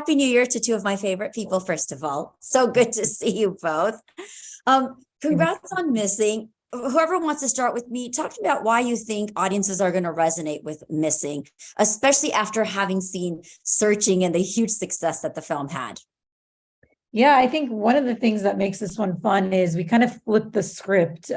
Happy New Year to two of my favorite people, first of all. So good to see you both. Congrats on Missing. Whoever wants to start with me, talk to me about why you think audiences are going to resonate with Missing, especially after having seen Searching and the huge success that the film had. Yeah, I think one of the things that makes this one fun is we kind of flip the script in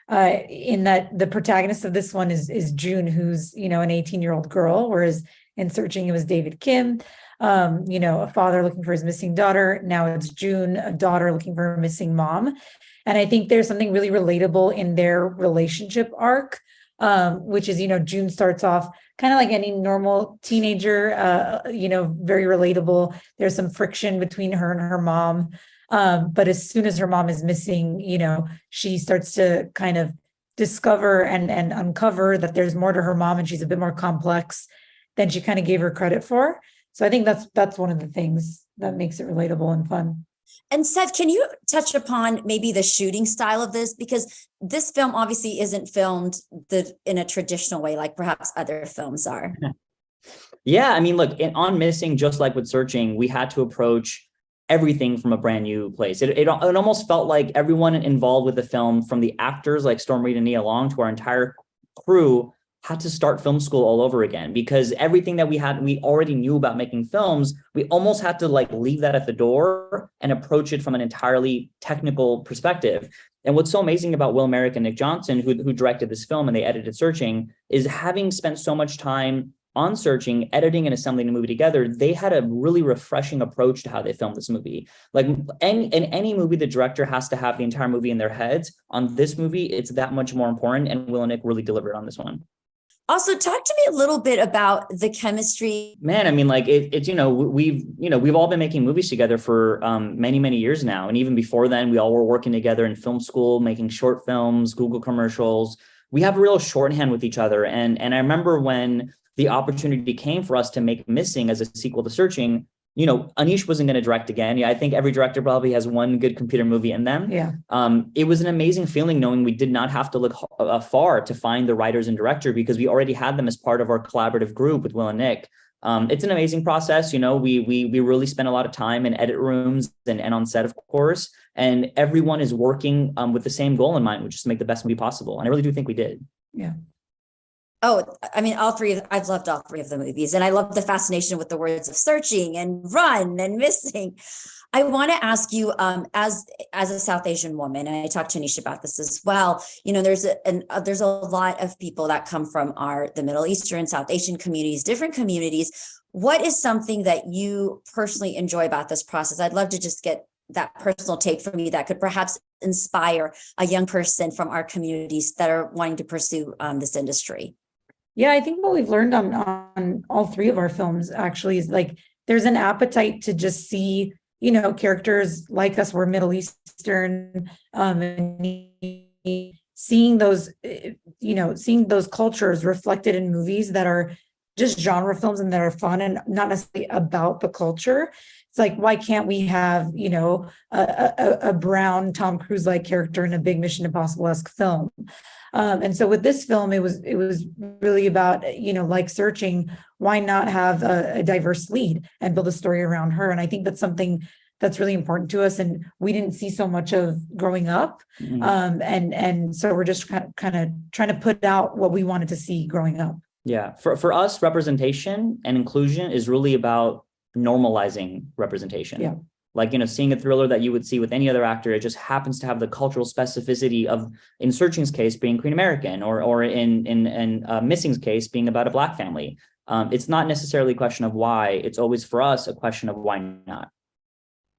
that the protagonist of this one is June, who's, an 18-year-old girl, whereas in Searching, it was David Kim, a father looking for his missing daughter. Now it's June, a daughter looking for her missing mom. And I think there's something really relatable in their relationship arc, which is, June starts off kind of like any normal teenager, very relatable. There's some friction between her and her mom. But as soon as her mom is missing, she starts to kind of discover and uncover that there's more to her mom and she's a bit more complex than she kind of gave her credit for. So I think that's one of the things that makes it relatable and fun. And Sev, can you touch upon maybe the shooting style of this? Because this film obviously isn't filmed in a traditional way, like perhaps other films are. Yeah, I mean, look, on Missing, just like with Searching, we had to approach everything from a brand new place. It almost felt like everyone involved with the film, from the actors like Storm Reid and Nia Long to our entire crew, had to start film school all over again, because everything that we already knew about making films, we almost had to leave that at the door and approach it from an entirely technical perspective. And what's so amazing about Will Merrick and Nick Johnson, who directed this film and they edited Searching, is having spent so much time on Searching, editing and assembling the movie together, they had a really refreshing approach to how they filmed this movie. Like in any movie, the director has to have the entire movie in their heads. On this movie, it's that much more important, and Will and Nick really delivered on this one. Also, talk to me a little bit about the chemistry. Man, I mean, we've all been making movies together for many, many years now. And even before then, we all were working together in film school, making short films, Google commercials. We have a real shorthand with each other. And I remember when the opportunity came for us to make Missing as a sequel to Searching, Anish wasn't going to direct again. Yeah, I think every director probably has one good computer movie in them. Yeah. It was an amazing feeling knowing we did not have to look far to find the writers and director, because we already had them as part of our collaborative group with Will and Nick. It's an amazing process. We really spent a lot of time in edit rooms and on set, of course, and everyone is working with the same goal in mind, which is to make the best movie possible. And I really do think we did. Yeah. Oh, I mean, I've loved all three of the movies, and I love the fascination with the words of Searching and Run and Missing. I want to ask you, as a South Asian woman, and I talked to Anish about this as well. There's a lot of people that come from the Middle Eastern, South Asian communities, different communities. What is something that you personally enjoy about this process? I'd love to just get that personal take from you that could perhaps inspire a young person from our communities that are wanting to pursue this industry. Yeah, I think what we've learned on all three of our films actually is there's an appetite to just see, characters like us, we're Middle Eastern, and seeing those cultures reflected in movies that are just genre films and that are fun and not necessarily about the culture. It's like, why can't we have, a brown Tom Cruise-like character in a big Mission Impossible-esque film? And so with this film, it was really about, like Searching, why not have a diverse lead and build a story around her? And I think that's something that's really important to us, and we didn't see so much of growing up. Mm-hmm. And so we're just kind of trying to put out what we wanted to see growing up. Yeah. For us, representation and inclusion is really about normalizing representation. Yeah. Seeing a thriller that you would see with any other actor, it just happens to have the cultural specificity of, in Searching's case, being Korean American, or in Missing's case, being about a Black family. It's not necessarily a question of why. It's always, for us, a question of why not.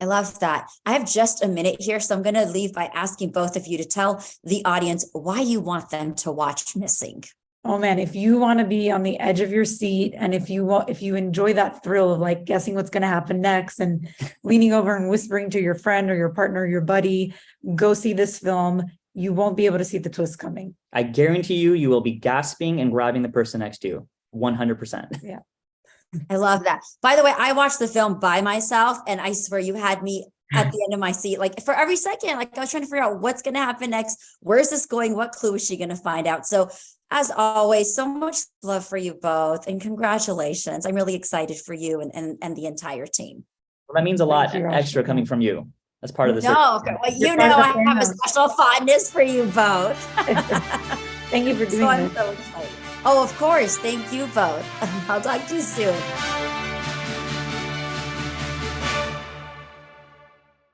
I love that. I have just a minute here, so I'm going to leave by asking both of you to tell the audience why you want them to watch Missing. Oh man, if you want to be on the edge of your seat, and if you enjoy that thrill of guessing what's going to happen next and leaning over and whispering to your friend or your partner or your buddy, go see this film. You won't be able to see the twist coming. I guarantee you will be gasping and grabbing the person next to you. 100%. Yeah. I love that. By the way, I watched the film by myself, and I swear you had me at the end of my seat, for every second, I was trying to figure out what's going to happen next. Where's this going? What clue is she going to find out? So As always, so much love for you both, and congratulations. I'm really excited for you and the entire team. Well, that means a lot Thank you, extra Rasha. coming from you as part of the No, search. well, You're you part know of I the have a fandom. special fondness for you both. Thank you for doing So I'm this. so excited. Oh, of course. Thank you both. I'll talk to you soon.